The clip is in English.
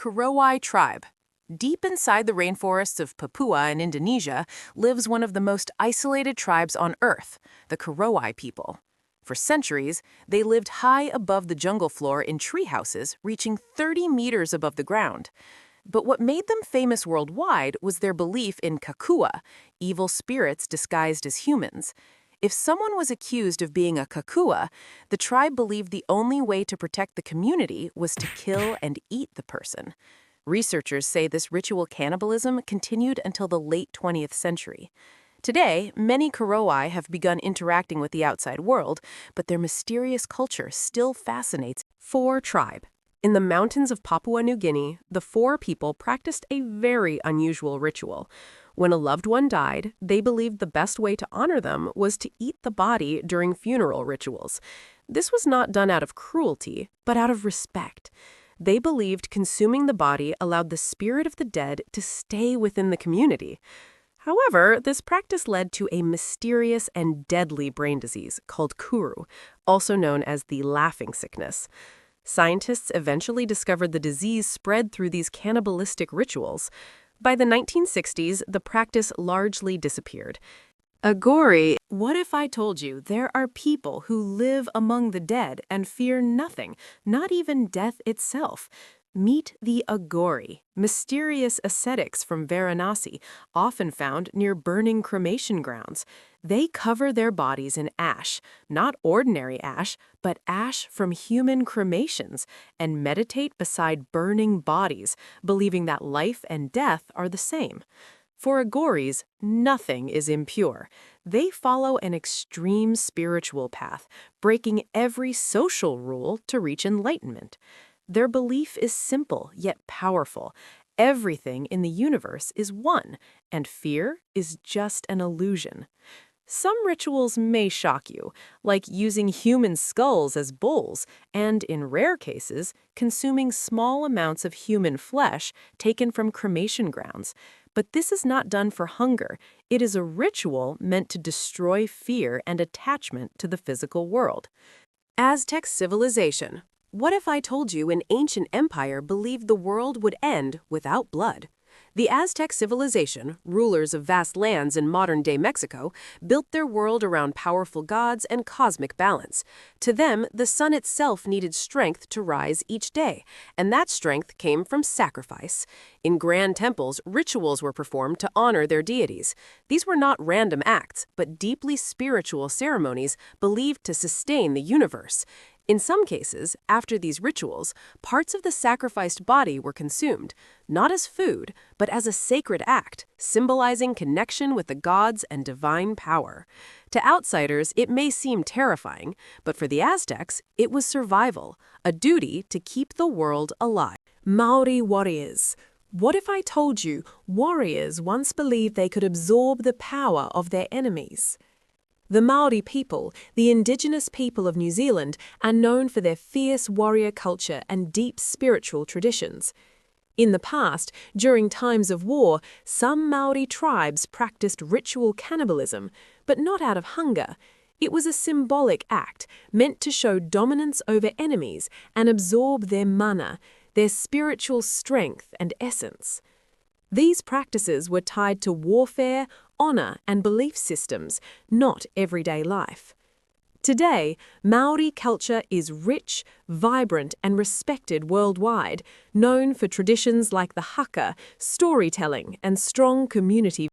Kruelty tribe. Deep inside the rainforests of Papua in Indonesia lives one of the most isolated tribes on Earth, the Kruelty people. For centuries, they lived high above the jungle floor in tree houses, reaching 30 meters above the ground. But what made them famous worldwide was their belief in kakua, evil spirits disguised as humans. If someone was accused of being a kakua, the tribe believed the only way to protect the community was to kill and eat the person. Researchers say this ritual cannibalism continued until the late 20th century. Today, many Kruelty have begun interacting with the outside world, but their mysterious culture still fascinates. Four tribe. In the mountains of Papua New Guinea, the Four people practiced a very unusual ritual. When a loved one died, they believed the best way to honor them was to eat the body during funeral rituals. This was not done out of cruelty, but out of respect. They believed consuming the body allowed the spirit of the dead to stay within the community. However, this practice led to a mysterious and deadly brain disease called kuru, also known as the laughing sickness. Scientists eventually discovered the disease spread through these cannibalistic rituals. By the 1960s, the practice largely disappeared. Agori, what if I told you there are people who live among the dead and fear nothing, not even death itself? Meet the Agori, mysterious ascetics from Varanasi, often found near burning cremation grounds. They cover their bodies in ash, not ordinary ash, but ash from human cremations, and meditate beside burning bodies, believing that life and death are the same. For Agoris, nothing is impure. They follow an extreme spiritual path, breaking every social rule to reach enlightenment. Their belief is simple yet powerful. Everything in the universe is one, and fear is just an illusion. Some rituals may shock you, like using human skulls as bowls, and in rare cases, consuming small amounts of human flesh taken from cremation grounds. But this is not done for hunger. It is a ritual meant to destroy fear and attachment to the physical world. Aztec civilization. What if I told you an ancient empire believed the world would end without blood? The Aztec civilization, rulers of vast lands in modern-day Mexico, built their world around powerful gods and cosmic balance. To them, the sun itself needed strength to rise each day, and that strength came from sacrifice. In grand temples, rituals were performed to honor their deities. These were not random acts, but deeply spiritual ceremonies believed to sustain the universe. In some cases, after these rituals, parts of the sacrificed body were consumed, not as food, but as a sacred act, symbolizing connection with the gods and divine power. To outsiders, it may seem terrifying, but for the Aztecs, it was survival, a duty to keep the world alive. Maori warriors. What if I told you warriors once believed they could absorb the power of their enemies? The Maori people, the indigenous people of New Zealand, are known for their fierce warrior culture and deep spiritual traditions. In the past, during times of war, some Maori tribes practiced ritual cannibalism, but not out of hunger. It was a symbolic act meant to show dominance over enemies and absorb their mana, their spiritual strength and essence. These practices were tied to warfare, honor, and belief systems, not everyday life. Today, Maori culture is rich, vibrant, and respected worldwide, known for traditions like the haka, storytelling, and strong community